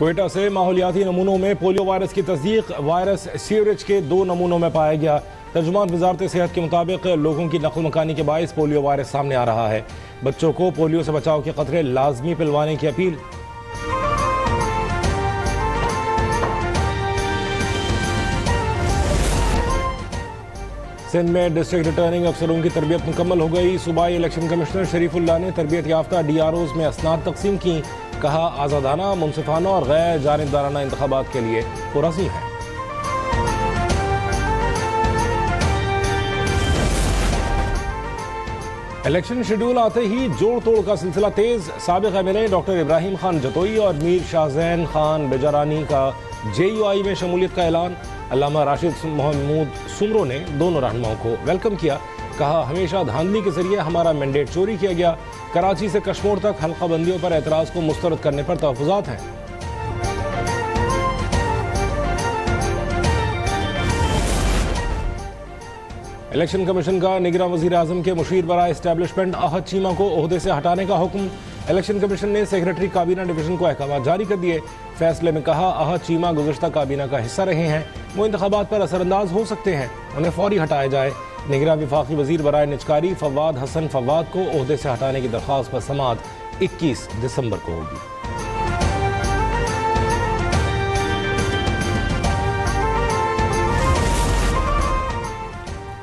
क्वेटा से माहौलियाती नमूनों में पोलियो वायरस की तस्दीक। वायरस सीवरेज के 2 नमूनों में पाया गया। तर्जुमान वजारत सेहत के मुताबिक लोगों की नकल मकानी के बायस पोलियो वायरस सामने आ रहा है। बच्चों को पोलियो से बचाव के खतरे लाजमी पिलवाने की अपील। सिंध में डिस्ट्रिक्ट रिटर्निंग अफसरों की तरबियत मुकम्मल हो गई। सूबाई इलेक्शन कमिश्नर शरीफुल्लाह ने तरबियत याफ्ता DROs में असनाद तकसीम की। कहा आज़ादाना, मुनसिफाना और गैर जानिबदाराना इंतखाबात के लिए पुरअज़्म है। इलेक्शन शेड्यूल आते ही जोड़ तोड़ का सिलसिला तेज। साबिक़ MLA डॉक्टर इब्राहिम खान जतोई और मीर शाहजैन खान बेजारानी का JUI में शमूलियत का ऐलान। अल्लामा राशिद महमूद सुमरो ने दोनों रहनुमाओं को वेलकम किया। कहा हमेशा धांधली के जरिए हमारा मैंडेट चोरी किया गया। कराची से कश्मीर तक हल्का बंदियों पर एतराज़ को मुस्तरद करने पर तहफ़्फ़ुज़ात हैं। इलेक्शन कमीशन का निगरान वज़ीर आज़म के मुशीर बराए इस्टेब्लिशमेंट अहद चीमा को ओहदे से हटाने का हुक्म। इलेक्शन कमीशन ने सेक्रेटरी काबीना डिवीजन को अहकाम जारी कर दिए। फैसले में कहा अहद चीमा गुज़श्ता काबीना का हिस्सा रहे हैं, वो इंतखाबात पर असरअंदाज हो सकते हैं, उन्हें फौरी हटाया जाए। निगरान वफाकी वज़ीर बराए निजकारी फवाद हसन फवाद को ओहदे से हटाने की दरख्वास्त पर समाअत 21 दिसंबर को होगी।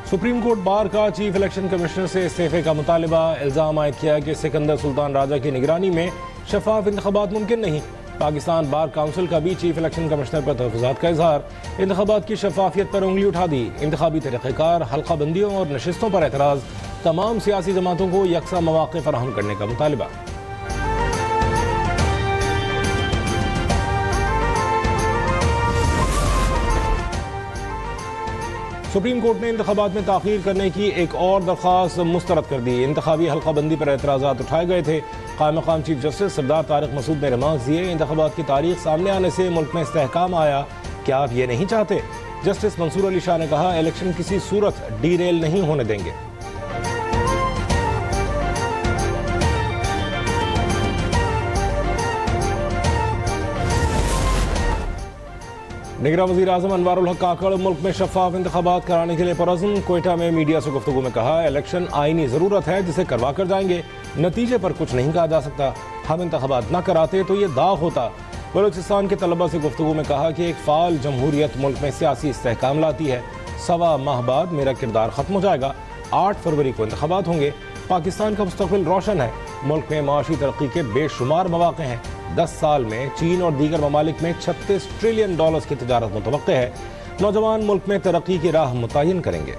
सुप्रीम कोर्ट बार का चीफ इलेक्शन कमिश्नर से इस्तीफे का मुतालिबा। इल्ज़ाम आयद किया कि सिकंदर सुल्तान राजा की निगरानी में शफाफ इंतखाबात मुमकिन नहीं। पाकिस्तान बार काउंसिल का भी चीफ इलेक्शन कमिश्नर पर तहफ़्फ़ुज़ात का इजहार। इंतखाबात की शफाफियत पर उंगली उठा दी। इंतखाबी तरीक़ेकार, हल्का बंदियों और नशिस्तों पर एतराज़। तमाम सियासी जमातों को यकसा मौक़े फराहम करने का मुतालिबा। सुप्रीम कोर्ट ने इंतखाबात में ताख़ीर करने की एक और दरख्वास्त मुस्तरद कर दी। इंतखाबी हल्का बंदी पर एतराज़ात उठाए गए थे। क़ायम मक़ाम चीफ जस्टिस सरदार तारिक मसूद ने रिमार्क्स दिए। इंतखाबात की तारीख सामने आने से मुल्क में इस्तेहकाम आया। क्या आप ये नहीं चाहते? जस्टिस मंसूर अली शाह ने कहा इलेक्शन किसी सूरत डीरेल नहीं होने देंगे। निगरान वज़ीर आज़म अनवारुल हक काकड़ मुल्क में शफाफ इंतखाबात कराने के लिए पुरअज़्म। क्वेटा में मीडिया से गुफ्तगू में कहा इलेक्शन आईनी ज़रूरत है जिसे करवा कर जाएंगे, नतीजे पर कुछ नहीं कहा जा सकता। हम इंतखाबात न कराते तो ये दाग होता। बलूचिस्तान के तलबा से गुफ्तगू में कहा कि एक फ़ाल जमहूरियत मुल्क में सियासी इस्तेहकाम लाती है। 1.25 माह बाद मेरा किरदार ख़त्म हो जाएगा। 8 फरवरी को इंतखाबात होंगे। पाकिस्तान का मुस्तक़बिल रोशन है। मुल्क में माशी तरक्की के बेशुमार मौक़े हैं। 10 साल में चीन और दीगर ममालिक में $36 ट्रिलियन की तिजारत मुतवक्के है। नौजवान मुल्क में तरक्की की राह मुतय्यन करेंगे।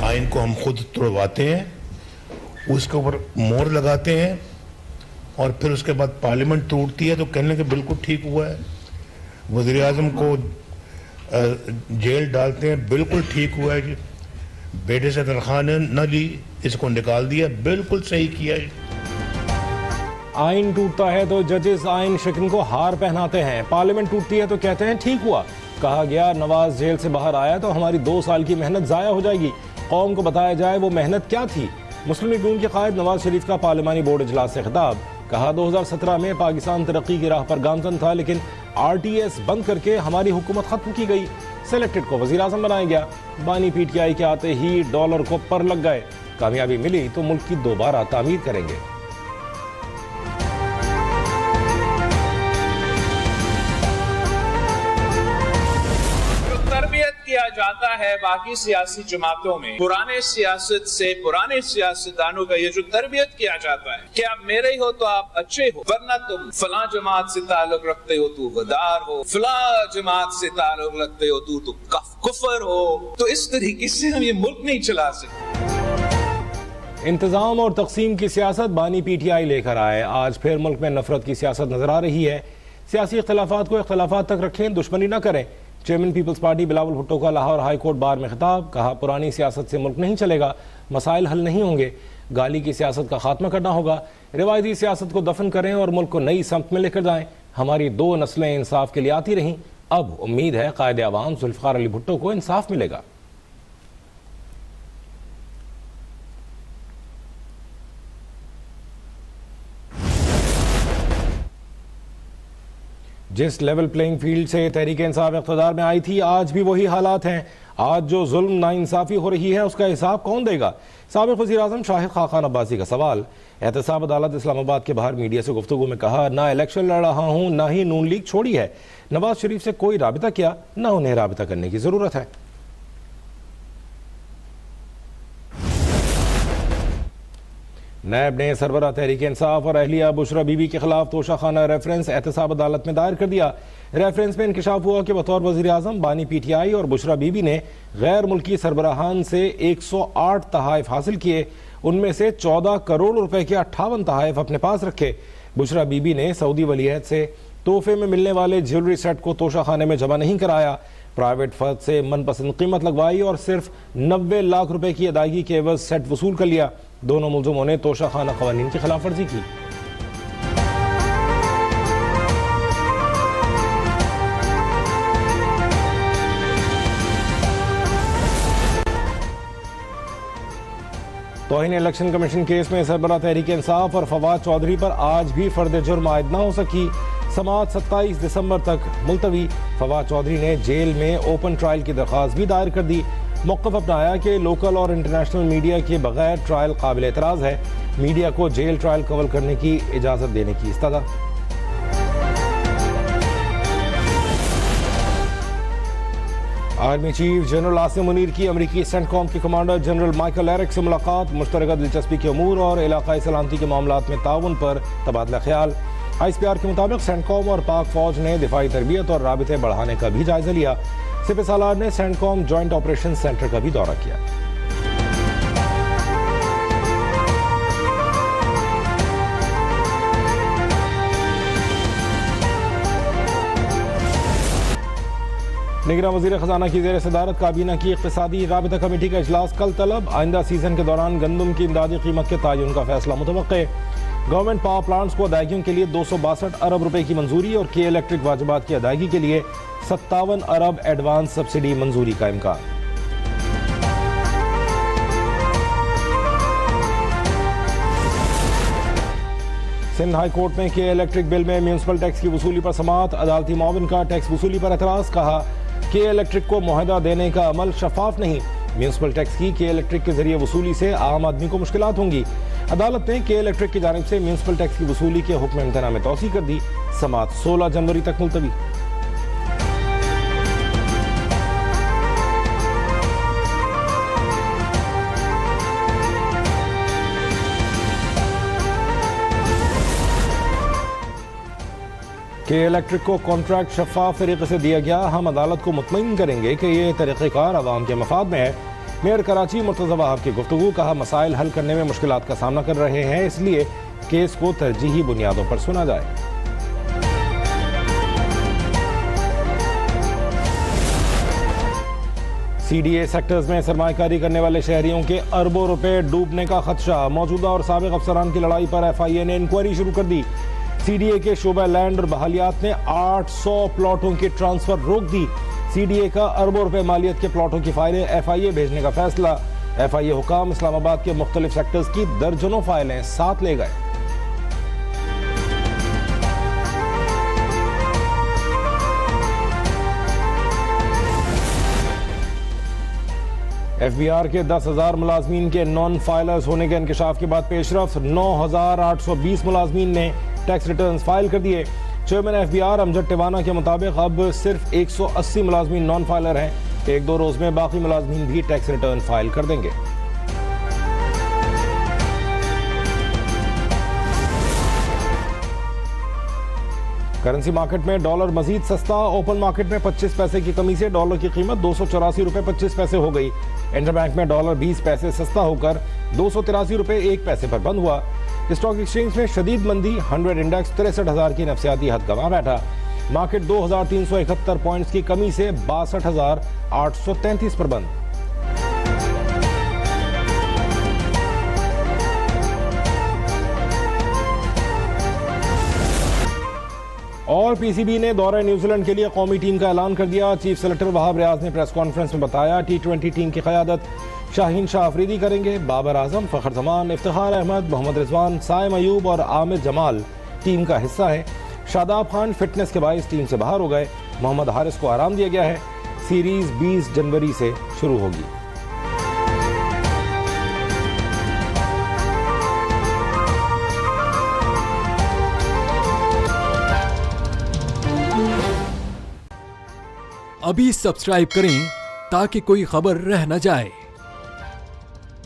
आइन को हम खुद तोड़वाते हैं, उसके ऊपर मोहर लगाते हैं और फिर उसके बाद पार्लियामेंट टूटती है तो कहने के बिल्कुल ठीक हुआ है। वज़ीर आज़म को जेल डालते हैं, बिल्कुल ठीक हुआ है जी। बेटे से तनख्वाह न ली, इसको निकाल दिया, बिल्कुल सही किया है। आइन टूटता है तो जजेस आइन शिकन को हार पहनाते हैं। पार्लियामेंट टूटती है तो कहते हैं ठीक हुआ। कहा गया नवाज जेल से बाहर आया तो हमारी 2 साल की मेहनत ज़ाया हो जाएगी। कौम को बताया जाए वो मेहनत क्या थी। मुस्लिम लीग नून के कायद नवाज शरीफ का पार्लिमानी बोर्ड इजलास से खिताब। कहा 2017 में पाकिस्तान तरक्की की राह पर गामजन था, लेकिन RTS बंद करके हमारी हुकूमत खत्म की गई। सेलेक्टेड को वज़ीर आज़म बनाया गया। बानी PTI के आते ही डॉलर को पर लग गए। कामयाबी मिली तो मुल्क की दोबारा तामीर करेंगे। किया जाता है बाकी सियासी जमातों में, पुराने सियासत से, पुराने सियासतदानों का ये जो तरबियत किया जाता है कि आप मेरे ही हो तो आप अच्छे हो, वरना तुम फलां जमात से ताल्लुक रखते हो तो गद्दार हो, फलां जमात से ताल्लुक रखते हो तो कुफर हो। तो इस तरीके से हम ये मुल्क नहीं चला सकते। इंतजाम और तकसीम की सियासत बानी PTI लेकर आए। आज फिर मुल्क में नफरत की सियासत नजर आ रही है। सियासी इख्तलाफात को इख्तलाफात तक रखें, दुश्मनी न करें। Chairman Peoples Party Bilawal Bhutto का लाहौर हाई कोर्ट बार में खिताब। कहा पुरानी सियासत से मुल्क नहीं चलेगा, मसाइल हल नहीं होंगे। गाली की सियासत का खात्मा करना होगा। रिवायती सियासत को दफन करें और मुल्क को नई समत में लेकर जाएं। हमारी 2 नस्लें इंसाफ के लिए आती रहीं। अब उम्मीद है कायदे अवाम जुल्फ़िकार अली भुट्टो को इंसाफ मिलेगा। जिस लेवल प्लेइंग फील्ड से तहरीक इंसाफ इक़्तिदार में आई थी, आज भी वही हालात हैं। आज जो जुल्म नाइंसाफ़ी हो रही है उसका हिसाब कौन देगा? साबिक़ वज़ीर-ए-आज़म शाहिद खाकान अब्बासी का सवाल। एहतसाब अदालत इस्लामाबाद के बाहर मीडिया से गुफ्तगू में कहा, ना इलेक्शन लड़ रहा हूँ, ना ही नून लीग छोड़ी है। नवाज शरीफ से कोई राबिता किया, ना उन्हें राबिता करने की ज़रूरत है। नैब ने सरबरा तहरीक इंसाफ और अहलिया बुशरा बीबी के खिलाफ तोशाखाना रेफरेंस एहतसाब अदालत में दायर कर दिया। रेफरेंस में इंकशाफ हुआ कि बतौर वज़ीर-ए-आज़म बानी PTI और बुशरा बीबी ने गैर मुल्की सरबराहान से 108 तहाइफ हासिल किए। उनमें से 14 करोड़ रुपए के 58 तहाइफ अपने पास रखे। बुशरा बीबी ने सऊदी वलीअहद से तोहफे में मिलने वाले ज्वेलरी सेट को तोशाखाने में जमा नहीं कराया। प्राइवेट फर्द से मनपसंद कीमत लगवाई और सिर्फ 90 लाख रुपए की अदायगी के एवज सेट वसूल कर लिया। दोनों मुलज़िमों ने तोशाखाना क़वानीन की खिलाफ वर्जी की। तौहीन इलेक्शन कमीशन केस में सरबरा तहरीक इंसाफ और फवाद चौधरी पर आज भी फर्द जुर्म आयद न हो सकी। समाअत 27 दिसंबर तक मुलतवी। फवाद चौधरी ने जेल में ओपन ट्रायल की दरख्वास्त भी दायर कर दी। मौक़िफ़ अपनाया कि लोकल और इंटरनेशनल मीडिया के बगैर ट्रायल काबिल एतराज़ है। मीडिया को जेल ट्रायल कवर करने की इजाज़त देने की इस्तदा। Army chief general Asim Munir की अमरीकी सेंटकॉम के कमांडर जनरल माइकल एरिक से मुलाकात। मुश्तरका दिलचस्पी के अमूर और इलाकाई सलामती के मामलात में ताउन पर तबादला ख्याल। ICPR के मुताबिक सेंटकॉम और पाक फौज ने दिफाई तरबियत और राबिते बढ़ाने का भी जायजा लिया। सिपह सालार ने सेंटकॉम जॉइंट ऑपरेशन सेंटर का भी दौरा किया। निगरान वज़ीर ख़जाना की ज़ेर सदारत काबीना की इक़्तिसादी राबिता कमेटी का इजलास कल तलब। आइंदा सीजन के दौरान गंदम की इमदादी कीमत के तयन का फैसला मुतवक्के। गवर्नमेंट पावर प्लांट्स को अदायगियों के लिए 262 अरब रुपए की मंजूरी और के इलेक्ट्रिक वाजिबात की अदायगी के लिए 57 अरब एडवांस सब्सिडी मंजूरी का इम्कान। सिंध हाई कोर्ट में के इलेक्ट्रिक बिल में म्यूनसिपल टैक्स की वसूली पर समाअत। अदालती मुआविन का टैक्स वसूली पर एतराज़। कहा के इलेक्ट्रिक को मुआहदा देने का अमल शफाफ नहीं। म्यूनसिपल टैक्स की के इलेक्ट्रिक के जरिए वसूली से आम आदमी को मुश्किलात होंगी। अदालत ने के इलेक्ट्रिक की जानिब से म्यूनसिपल टैक्स की वसूली के हुक्म इम्तना में तौसी कर दी। समाअत 16 जनवरी तक मुलतवी। के इलेक्ट्रिक को कॉन्ट्रैक्ट शफाफ तरीके से दिया गया। हम अदालत को मुतमईन करेंगे कि ये तरीक़ेकार अवाम के मफाद में है। मेयर कराची मुर्तज़ा वहाब की गुफ्तगू। कहा मसाइल हल करने में मुश्किलात का सामना कर रहे हैं, इसलिए केस को तरजीही बुनियादों पर सुना जाए। CDA सेक्टर्स में सरमायाकारी करने वाले शहरियों के अरबों रुपए डूबने का खदशा। मौजूदा और साबिक अफसरान की लड़ाई पर FIA ने इंक्वायरी शुरू कर दी। CDA के शोबा लैंड और बहालियात ने 800 प्लॉटों की ट्रांसफर रोक दी। CDA का अरबों रुपए मालियत के प्लॉटों की फाइलें FIA भेजने का फैसला। FIA हुकाम इस्लामाबाद के मुख्तलिफ सेक्टर्स की दर्जनों फाइलें साथ ले गए। FBR के 10,000 मुलाजमीन के नॉन फाइलर्स होने के इंकशाफ के बाद पेशरफ। 9,820 मुलाजमीन ने टैक्स रिटर्न्स फाइल कर दिए। चेयरमैन FBR अमजद टिवाना के मुताबिक अब सिर्फ 180 मुलाजमीन नॉन फाइलर हैं। 1-2 रोज में बाकी मुलाजमीन भी टैक्स रिटर्न फाइल कर देंगे। करेंसी मार्केट में डॉलर मजीद सस्ता। ओपन मार्केट में 25 पैसे की कमी से डॉलर की कीमत 284 रुपए 25 पैसे हो गई। इंटरबैंक में डॉलर 20 पैसे सस्ता होकर 283 रुपए 1 पैसे पर बंद हुआ। स्टॉक एक्सचेंज में शदीद मंदी। 100 इंडेक्स 63,000 की नफसियाती हद गंवा बैठा। मार्केट 2,371 पॉइंट्स की कमी से 62,833 पर बंद। और PCB ने दौरे न्यूजीलैंड के लिए कौमी टीम का ऐलान कर दिया। चीफ सेलेक्टर वहाब रियाज ने प्रेस कॉन्फ्रेंस में बताया T20 टीम की क़यादत शाहीन शाह अफरीदी करेंगे। बाबर आजम, फ़खर जमान, इफ्तिखार अहमद, मोहम्मद रिजवान, साइम अयूब और आमिर जमाल टीम का हिस्सा है। शादाब खान फिटनेस के बायस टीम से बाहर हो गए। मोहम्मद हारिस को आराम दिया गया है। सीरीज 20 जनवरी से शुरू होगी। अभी सब्सक्राइब करें ताकि कोई खबर रह न जाए।